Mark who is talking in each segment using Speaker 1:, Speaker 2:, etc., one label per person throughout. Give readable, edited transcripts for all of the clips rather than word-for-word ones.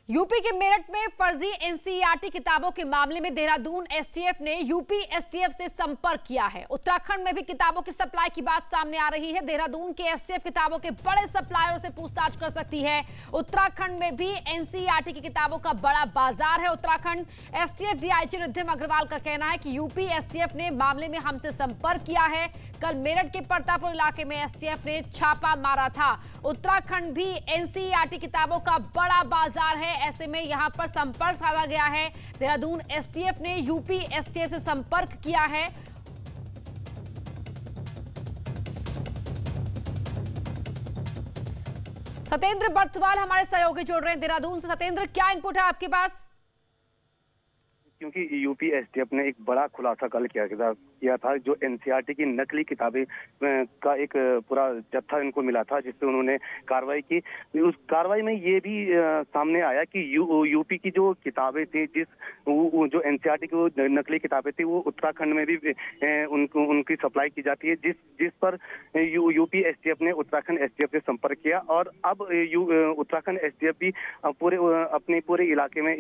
Speaker 1: UP के मेरठ में फर्जी एनसीईआरटी किताबों के मामले में देहरादून एसटीएफ ने यूपी एसटीएफ से संपर्क किया है। उत्तराखंड में भी किताबों की सप्लाई की बात सामने आ रही है। देहरादून के एसटीएफ किताबों के बड़े सप्लायरों से पूछताछ कर सकती है। उत्तराखंड में भी एनसीईआरटी की किताबों का बड़ा बाजार है। उत्तराखंड एसटीएफ डीआईजी रिद्धिम अग्रवाल का कहना है कि यूपी एसटीएफ ने मामले में हमसे संपर्क किया है। कल मेरठ के परतापुर इलाके में एसटीएफ ने छापा मारा था। उत्तराखंड भी एनसीईआरटी किताबों का बड़ा बाजार है, ऐसे में यहां पर संपर्क साधा गया है। देहरादून एसटीएफ ने यूपी एसटीएफ से संपर्क किया है। सतेंद्र बर्थवाल हमारे सहयोगी जुड़ रहे हैं देहरादून से। सतेंद्र, क्या इनपुट है आपके पास?
Speaker 2: क्योंकि यूपी एसटीएफ ने एक बड़ा खुलासा कल किया था जो एनसीईआरटी की नकली किताबें का एक पूरा जत्था इनको मिला था, जिससे उन्होंने कार्रवाई की। उस कार्रवाई में ये भी सामने आया कि यूपी की जो किताबें थी, जो एनसीईआरटी की वो नकली किताबें थी, वो उत्तराखंड में भी उनकी सप्लाई की जाती है, जिस पर यूपी एसटीएफ ने उत्तराखंड एसटीएफ से संपर्क किया। और अब उत्तराखंड एसटीएफ भी अपने पूरे इलाके में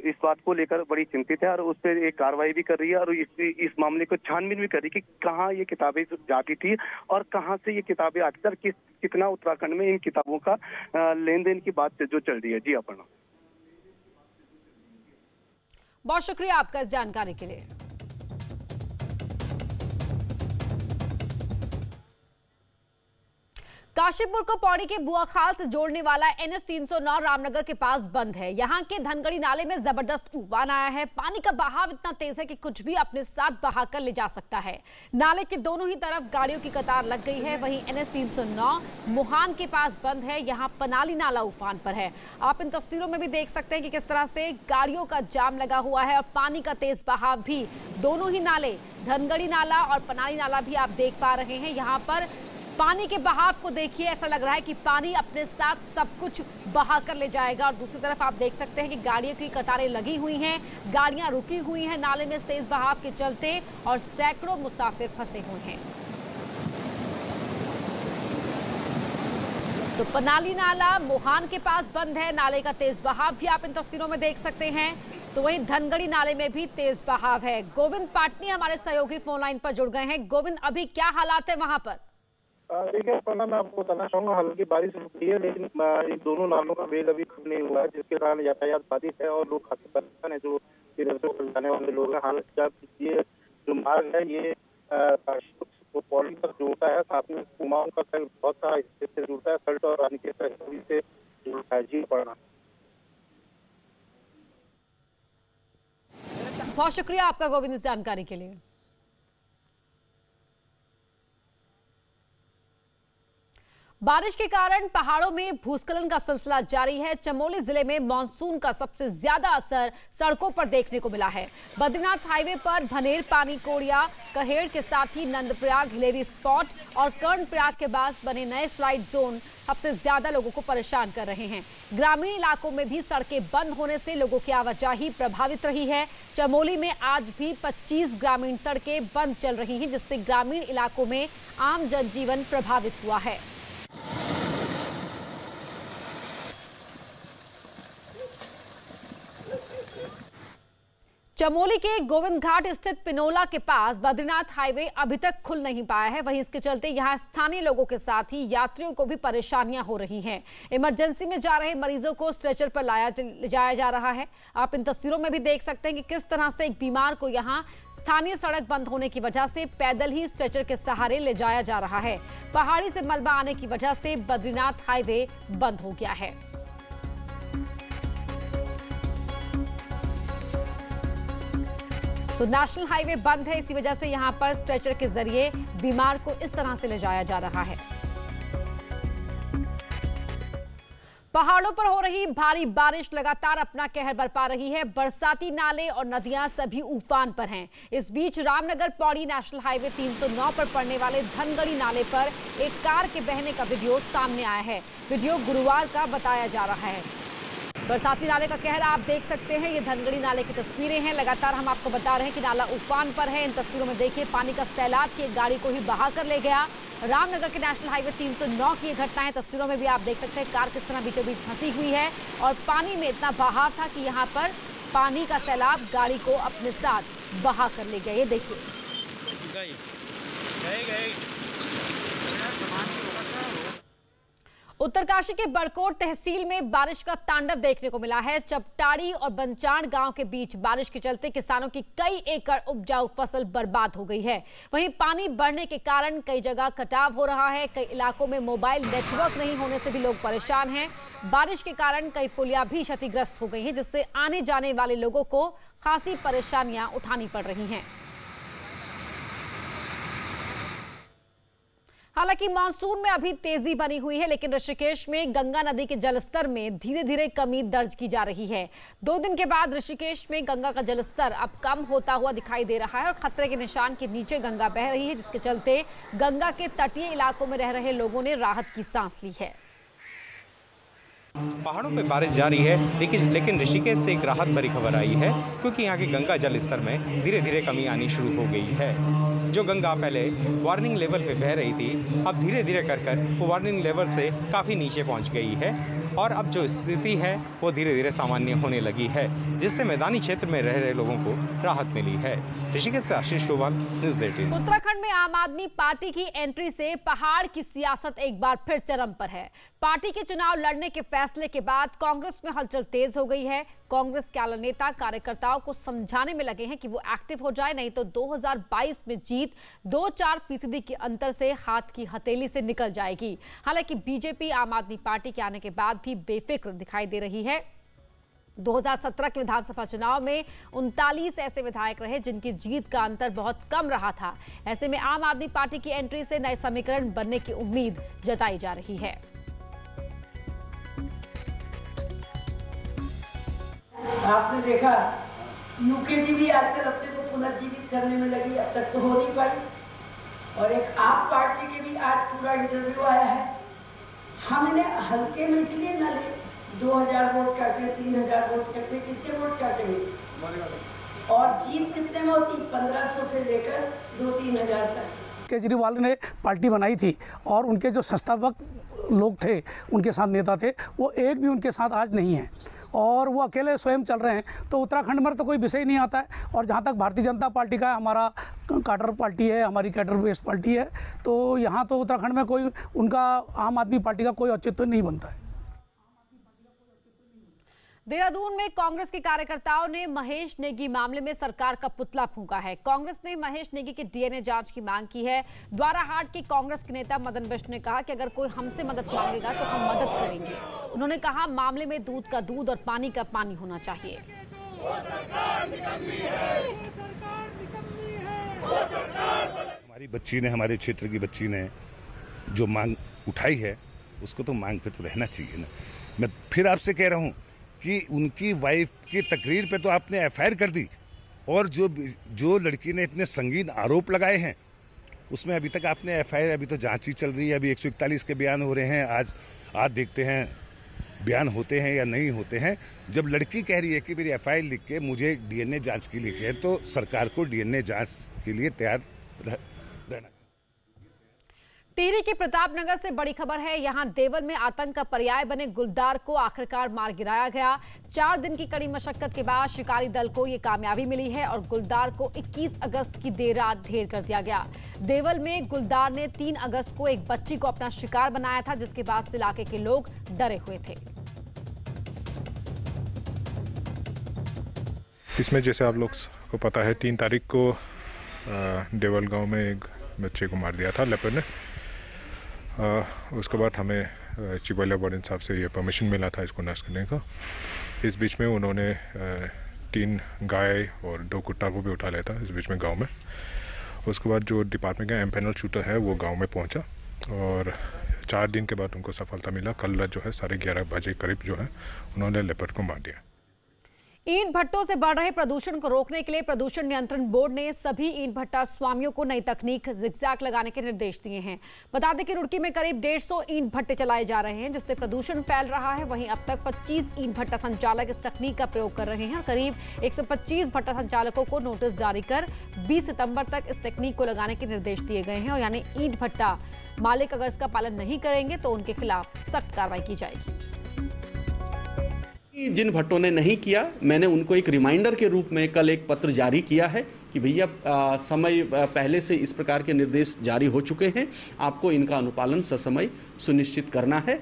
Speaker 2: इस बात को लेकर बड़ी चिंतित है और उस पर एक कार्रवाई भी कर रही है और इस मामले को छानबीन भी कर रही है कि कहाँ ये किताबें जाती थी और कहाँ से ये किताबें आती थी और कितना उत्तराखंड में इन किताबों का लेन देन की बात जो चल रही है। जी अपर्णा,
Speaker 1: बहुत शुक्रिया आपका इस जानकारी के लिए। काशीपुर को पौड़ी के बुआखाल से जोड़ने वाला एनएच 309 रामनगर के पास बंद है। यहां के धनगढ़ी नाले में जबरदस्त उफान आया है। पानी का बहाव इतना तेज है कि कुछ भी अपने साथ बहाकर ले जा सकता है। नाले के दोनों ही तरफ गाड़ियों की कतार लग गई है। वहीं एनएच 309 मुहान के पास बंद है। यहां पनाली नाला उफान पर है। आप इन तस्वीरों में भी देख सकते हैं कि किस तरह से गाड़ियों का जाम लगा हुआ है और पानी का तेज बहाव भी। दोनों ही नाले, धनगढ़ी नाला और पनाली नाला भी आप देख पा रहे हैं। यहाँ पर पानी के बहाव को देखिए, ऐसा लग रहा है कि पानी अपने साथ सब कुछ बहा कर ले जाएगा। और दूसरी तरफ आप देख सकते हैं कि गाड़ियों की कतारें लगी हुई हैं, गाड़ियां रुकी हुई हैं नाले में तेज बहाव के चलते और सैकड़ों मुसाफिर फंसे हुए हैं। तो पनाली नाला मुहान के पास बंद है। नाले का तेज बहाव भी आप इन तस्वीरों में देख सकते हैं। तो वहीं धनगढ़ी नाले में भी तेज बहाव है। गोविंद पाटनी हमारे सहयोगी फोन लाइन पर जुड़ गए हैं। गोविंद, अभी क्या हालात है वहां पर?
Speaker 3: देखिए पन्ना, मैं आपको बताना चाहूंगा, हल्की बारिश हुई है लेकिन इन दोनों नालों का बेल अभी कम नहीं हुआ है, जिसके कारण यातायात बाधित है और लोग काफी परेशान है। जो इधर से जाने वाले लोग हैं, हालांकि ये जो मार्ग है ये पौड़ी तक जुड़ता है, साथ में कुमाऊं का बहुत सारा हिस्से से जुड़ता है, सल्ट और रानीखेत से जुड़ता है। जी पड़ना,
Speaker 1: बहुत शुक्रिया आपका गोविंद इस जानकारी के लिए। बारिश के कारण पहाड़ों में भूस्खलन का सिलसिला जारी है। चमोली जिले में मानसून का सबसे ज्यादा असर सड़कों पर देखने को मिला है। बद्रीनाथ हाईवे पर भनेर, पानी कोड़िया, कहेड़ के साथ ही नंदप्रयाग, हिलेरी स्पॉट और कर्णप्रयाग के पास बने नए स्लाइड जोन सबसे ज्यादा लोगों को परेशान कर रहे हैं। ग्रामीण इलाकों में भी सड़कें बंद होने से लोगों की आवाजाही प्रभावित रही है। चमोली में आज भी 25 ग्रामीण सड़कें बंद चल रही हैं, जिससे ग्रामीण इलाकों में आम जनजीवन प्रभावित हुआ है। चमोली के गोविंद घाट स्थित पिनोला के पास बद्रीनाथ हाईवे अभी तक खुल नहीं पाया है। वहीं इसके चलते यहां स्थानीय लोगों के साथ ही यात्रियों को भी परेशानियां हो रही हैं। इमरजेंसी में जा रहे मरीजों को स्ट्रेचर पर ले जाया जा रहा है। आप इन तस्वीरों में भी देख सकते हैं कि किस तरह से एक बीमार को यहां स्थानीय सड़क बंद होने की वजह से पैदल ही स्ट्रेचर के सहारे ले जाया जा रहा है। पहाड़ी से मलबा आने की वजह से बद्रीनाथ हाईवे बंद हो गया है। तो नेशनल हाईवे बंद है, इसी वजह से यहां पर स्ट्रेचर के जरिए बीमार को इस तरह से ले जाया जा रहा है। पहाड़ों पर हो रही भारी बारिश लगातार अपना कहर बरपा रही है। बरसाती नाले और नदियां सभी उफान पर हैं। इस बीच रामनगर पौड़ी नेशनल हाईवे 309 पर पड़ने वाले धनगढ़ी नाले पर एक कार के बहने का वीडियो सामने आया है। वीडियो गुरुवार का बताया जा रहा है। बरसाती नाले का कहर आप देख सकते हैं। ये धनगढ़ी नाले की तस्वीरें हैं। लगातार हम आपको बता रहे हैं कि नाला उफान पर है। इन तस्वीरों में देखिए पानी का सैलाब की एक गाड़ी को ही बहा कर ले गया। रामनगर के नेशनल हाईवे 309 की ये घटना है। तस्वीरों में भी आप देख सकते हैं कार किस तरह बीचों बीच फंसी हुई है और पानी में इतना बहाव था कि यहाँ पर पानी का सैलाब गाड़ी को अपने साथ बहा कर ले गया। ये देखिए उत्तरकाशी के बड़कोट तहसील में बारिश का तांडव देखने को मिला है। चपटाड़ी और बंचाण गांव के बीच बारिश के चलते किसानों की कई एकड़ उपजाऊ फसल बर्बाद हो गई है। वहीं पानी बढ़ने के कारण कई जगह कटाव हो रहा है। कई इलाकों में मोबाइल नेटवर्क नहीं होने से भी लोग परेशान हैं। बारिश के कारण कई पुलिया भी क्षतिग्रस्त हो गई हैं, जिससे आने जाने वाले लोगों को खासी परेशानियां उठानी पड़ रही हैं। हालांकि मानसून में अभी तेजी बनी हुई है, लेकिन ऋषिकेश में गंगा नदी के जलस्तर में धीरे धीरे कमी दर्ज की जा रही है। 2 दिन के बाद ऋषिकेश में गंगा का जलस्तर अब कम होता हुआ दिखाई दे रहा है और खतरे के निशान के नीचे गंगा बह रही है, जिसके चलते गंगा के तटीय इलाकों में रह रहे लोगों ने राहत की सांस ली है।
Speaker 4: पहाड़ों पे बारिश जारी है, लेकिन ऋषिकेश से एक राहत भरी खबर आई है, क्योंकि यहाँ के गंगा जल स्तर में धीरे धीरे कमी आनी शुरू हो गई है। जो गंगा पहले वार्निंग लेवल पे बह रही थी, अब धीरे धीरे कर वो वार्निंग लेवल से काफ़ी नीचे पहुँच गई है और अब जो स्थिति है वो धीरे धीरे सामान्य होने लगी है, जिससे मैदानी क्षेत्र में रह रहे लोगों को राहत मिली है। ऋषिकेश से आशीष डोभाल, न्यूज़ 18।
Speaker 1: उत्तराखंड में आम आदमी पार्टी की एंट्री से पहाड़ की सियासत एक बार फिर चरम पर है। पार्टी के चुनाव लड़ने के फैसले के बाद कांग्रेस में हलचल तेज हो गई है। कांग्रेस के आला नेता कार्यकर्ताओं को समझाने में लगे हैं कि वो एक्टिव हो जाए, नहीं तो 2022 में जीत 2-4% के अंतर से हाथ की हथेली से निकल जाएगी। हालांकि बीजेपी आम आदमी पार्टी के आने के बाद भी बेफिक्र दिखाई दे रही है। 2017 के विधानसभा चुनाव में 39 ऐसे विधायक रहे जिनकी जीत का अंतर बहुत कम रहा था। ऐसे में आम आदमी पार्टी की एंट्री से नए समीकरण बनने की उम्मीद जताई जा रही है।
Speaker 5: आपने देखा यूकेजी भी आजकल अपने को पुनर्जीवित करने में लगी, अब तक तो हो नहीं पाई। और एक आप पार्टी के भी आज पूरा इंटरव्यू आया है। हमने हल्के में इसलिए न ले, 2000 वोट काटे, 3000 वोट काटे, किसके वोट काटेंगे? और जीत कितने में होती? 1500 से लेकर 2-3 हजार तक।
Speaker 6: केजरीवाल ने पार्टी बनाई थी और उनके जो संस्थापक लोग थे, उनके साथ नेता थे, वो एक भी उनके साथ आज नहीं है और वो अकेले स्वयं चल रहे हैं। तो उत्तराखंड में तो कोई विषय नहीं आता है। और जहाँ तक भारतीय जनता पार्टी का, हमारा काडर पार्टी है, हमारी कैडर बेस्ड पार्टी है, तो यहाँ तो उत्तराखंड में कोई उनका आम आदमी पार्टी का कोई औचित्य नहीं बनता है।
Speaker 1: देहरादून में कांग्रेस के कार्यकर्ताओं ने महेश नेगी मामले में सरकार का पुतला फूंका है। कांग्रेस ने महेश नेगी के डीएनए जांच की मांग की है। द्वाराहाट के कांग्रेस के नेता मदन बिष्ट ने कहा कि अगर कोई हमसे मदद मांगेगा तो हम मदद करेंगे। उन्होंने कहा मामले में दूध का दूध और पानी का पानी होना चाहिए।
Speaker 7: हमारी बच्ची ने, हमारे क्षेत्र की बच्ची ने जो मांग उठाई है, उसको तो मांग पे तो रहना चाहिए ना। मैं फिर आपसे कह रहा हूँ कि उनकी वाइफ की तकरीर पे तो आपने एफआईआर कर दी और जो लड़की ने इतने संगीन आरोप लगाए हैं उसमें अभी तक आपने एफआईआर, अभी तो जांच ही चल रही है। अभी 141 के बयान हो रहे हैं। आज देखते हैं बयान होते हैं या नहीं होते हैं। जब लड़की कह रही है कि मेरी एफआईआर लिख के मुझे डीएनए जांच के लिए है, तो सरकार को डीएनए जांच के लिए तैयार रहना।
Speaker 1: टिहरी के प्रतापनगर से बड़ी खबर है। यहां देवल में आतंक का पर्याय बने गुलदार को आखिरकार मार गिराया गया। 4 दिन की कड़ी मशक्कत के बाद शिकारी दल को ये कामयाबी मिली है और गुलदार को 21 अगस्त की देर रात ढेर कर दिया गया। देवल में गुलदार ने 3 अगस्त को एक बच्ची को अपना शिकार बनाया था, जिसके बाद से इलाके के लोग डरे हुए थे।
Speaker 8: इसमें जैसे आप लोग को पता है, 3 तारीख को देवल गांव में एक बच्चे को मार दिया था लेपर्ड ने। उसके बाद हमें चिबलिया वार्डन साहब से ये परमिशन मिला था इसको नष्ट करने का। इस बीच में उन्होंने 3 गाय और 2 कुत्ता को भी उठा लिया था इस बीच में गांव में। उसके बाद जो डिपार्टमेंट का एम्पेनल शूटर है वो गांव में पहुंचा और 4 दिन के बाद उनको सफलता मिला। कल जो है 11:30 बजे करीब जो है उन्होंने लेपर्ड को मार दिया।
Speaker 1: ईंट भट्टों से बढ़ रहे प्रदूषण को रोकने के लिए प्रदूषण नियंत्रण बोर्ड ने सभी ईंट भट्टा स्वामियों को नई तकनीक जिगजैग लगाने के निर्देश दिए हैं। बता दें कि रुड़की में करीब 150 ईंट भट्टे चलाए जा रहे हैं, जिससे प्रदूषण फैल रहा है। वहीं अब तक 25 ईंट भट्टा संचालक इस तकनीक का प्रयोग कर रहे हैं और करीब 125 भट्टा संचालकों को नोटिस जारी कर 20 सितंबर तक इस तकनीक को लगाने के निर्देश दिए गए हैं। और यानी ईंट भट्टा मालिक अगर इसका पालन नहीं करेंगे तो उनके खिलाफ सख्त कार्रवाई की जाएगी।
Speaker 9: जिन भट्टों ने नहीं किया, मैंने उनको एक रिमाइंडर के रूप में कल एक पत्र जारी किया है कि भैया समय पहले से इस प्रकार के निर्देश जारी हो चुके हैं, आपको इनका अनुपालन ससमय सुनिश्चित करना है।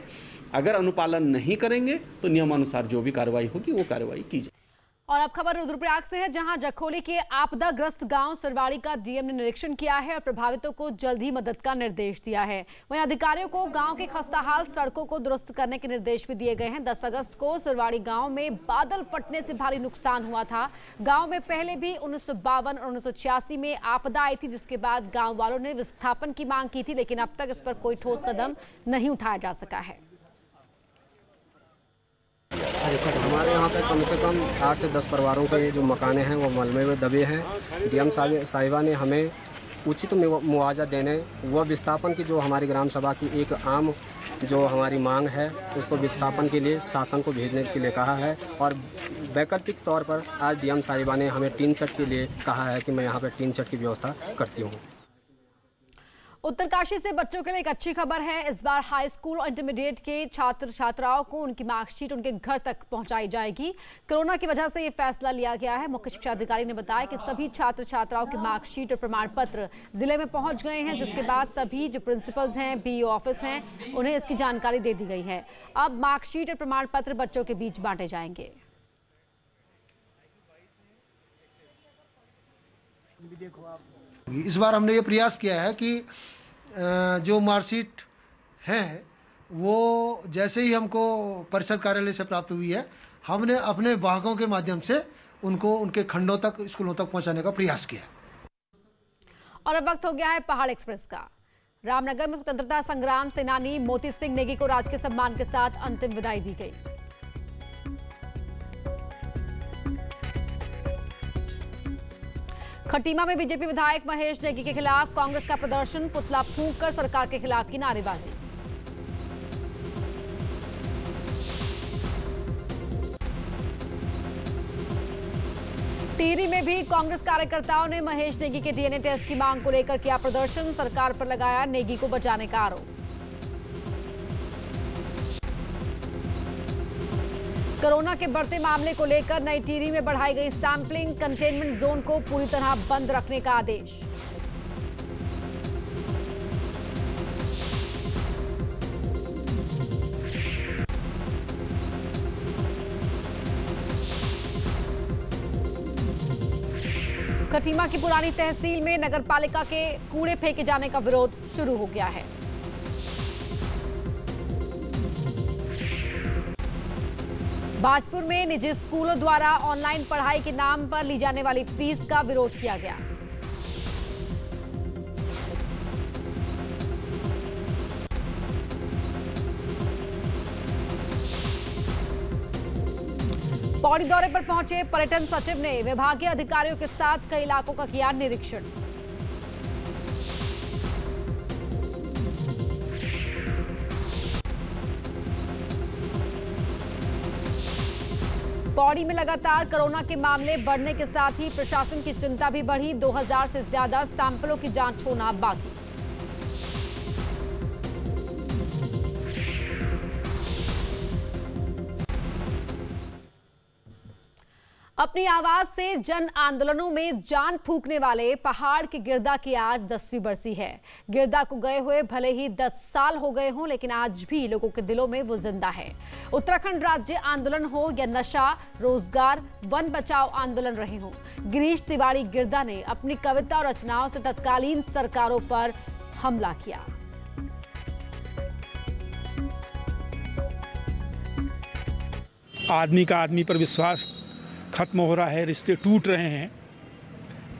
Speaker 9: अगर अनुपालन नहीं करेंगे तो नियमानुसार जो भी कार्रवाई होगी वो कार्रवाई की जाए।
Speaker 1: और अब खबर रुद्रप्रयाग से है, जहां जखोली के आपदाग्रस्त गांव सरवाड़ी का डीएम ने निरीक्षण किया है और प्रभावितों को जल्द ही मदद का निर्देश दिया है। वहीं अधिकारियों को गांव के खस्ताहाल सड़कों को दुरुस्त करने के निर्देश भी दिए गए हैं। 10 अगस्त को सरवाड़ी गांव में बादल फटने से भारी नुकसान हुआ था। गांव में पहले भी 1952 और 1986 में आपदा आई थी, जिसके बाद गाँव वालों ने विस्थापन की मांग की थी, लेकिन अब तक इस पर कोई ठोस कदम नहीं उठाया जा सका है।
Speaker 10: हमारे यहाँ पे कम से कम 8 से 10 परिवारों के जो मकाने हैं वो मलबे में दबे हैं। डीएम साहिबा ने हमें उचित मुआवजा देने व विस्थापन की जो हमारी ग्राम सभा की एक आम जो हमारी मांग है उसको विस्थापन के लिए शासन को भेजने के लिए कहा है। और वैकल्पिक तौर पर आज डीएम साहिबा ने हमें टीन शेड के लिए कहा है कि मैं यहाँ पर टीन शेड की व्यवस्था करती हूँ।
Speaker 1: उत्तरकाशी से बच्चों के लिए एक अच्छी खबर है। इस बार हाई स्कूल और इंटरमीडिएट के छात्र छात्राओं को उनकी मार्कशीट उनके घर तक पहुंचाई जाएगी। कोरोना की वजह से ये फैसला लिया गया है। मुख्य शिक्षा अधिकारी ने बताया कि सभी छात्र छात्राओं के मार्कशीट और प्रमाण पत्र जिले में पहुंच गए हैं, जिसके बाद सभी जो प्रिंसिपल्स हैं, बीईओ ऑफिस हैं, उन्हें इसकी जानकारी दे दी गई है। अब मार्कशीट और प्रमाण पत्र बच्चों के बीच बांटे जाएंगे।
Speaker 11: इस बार हमने ये प्रयास किया है कि जो मार्कशीट है वो जैसे ही हमको परिषद कार्यालय से प्राप्त हुई है, हमने अपने वाहकों के माध्यम से उनको उनके खंडों तक, स्कूलों तक पहुंचाने का प्रयास किया।
Speaker 1: और अब वक्त हो गया है पहाड़ एक्सप्रेस का। रामनगर में स्वतंत्रता संग्राम सेनानी मोती सिंह नेगी को राजकीय सम्मान के साथ अंतिम विदाई दी गई। खटीमा में बीजेपी विधायक महेश नेगी के खिलाफ कांग्रेस का प्रदर्शन, पुतला फूंककर सरकार के खिलाफ की नारेबाजी। टिहरी में भी कांग्रेस कार्यकर्ताओं ने महेश नेगी के डीएनए टेस्ट की मांग को लेकर किया प्रदर्शन, सरकार पर लगाया नेगी को बचाने का आरोप। कोरोना के बढ़ते मामले को लेकर नई टिहरी में बढ़ाई गई सैंपलिंग, कंटेनमेंट जोन को पूरी तरह बंद रखने का आदेश। खटीमा की पुरानी तहसील में नगरपालिका के कूड़े फेंके जाने का विरोध शुरू हो गया है। भाजपुर में निजी स्कूलों द्वारा ऑनलाइन पढ़ाई के नाम पर ली जाने वाली फीस का विरोध किया गया। पौड़ी दौरे पर पहुंचे पर्यटन सचिव ने विभागीय अधिकारियों के साथ कई इलाकों का किया निरीक्षण। पौड़ी में लगातार कोरोना के मामले बढ़ने के साथ ही प्रशासन की चिंता भी बढ़ी। 2000 से ज्यादा सैंपलों की जांच होना बाकी। अपनी आवाज से जन आंदोलनों में जान फूंकने वाले पहाड़ के गिरदा की आज 10वीं बरसी है। गिरदा को गए हुए भले ही 10 साल हो गए हों, लेकिन आज भी लोगों के दिलों में वो जिंदा है। उत्तराखंड राज्य आंदोलन हो या नशा, रोजगार, वन बचाओ आंदोलन रहे हों, गिरीश तिवारी गिरदा ने अपनी कविता और रचनाओं से तत्कालीन सरकारों पर हमला किया।
Speaker 12: आदमी का आदमी पर विश्वास खत्म हो रहा है, रिश्ते टूट रहे हैं।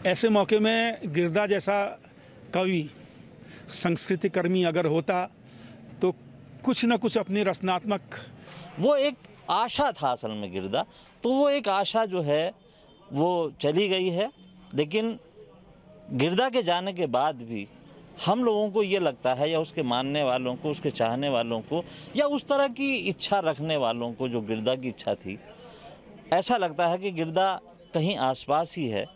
Speaker 12: ऐसे मौके में गिरदा जैसा कवि, संस्कृति कर्मी अगर होता तो कुछ न कुछ अपनी रचनात्मक,
Speaker 13: वो एक आशा था असल में गिरदा, तो वो एक आशा जो है वो चली गई है। लेकिन गिरधा के जाने के बाद भी हम लोगों को ये लगता है, या उसके मानने वालों को, उसके चाहने वालों को, या उस तरह की इच्छा रखने वालों को जो गिरधा की इच्छा थी, ऐसा लगता है कि गिरधा कहीं आसपास ही है।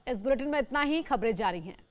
Speaker 1: इस बुलेटिन में इतना ही। खबरें जारी हैं।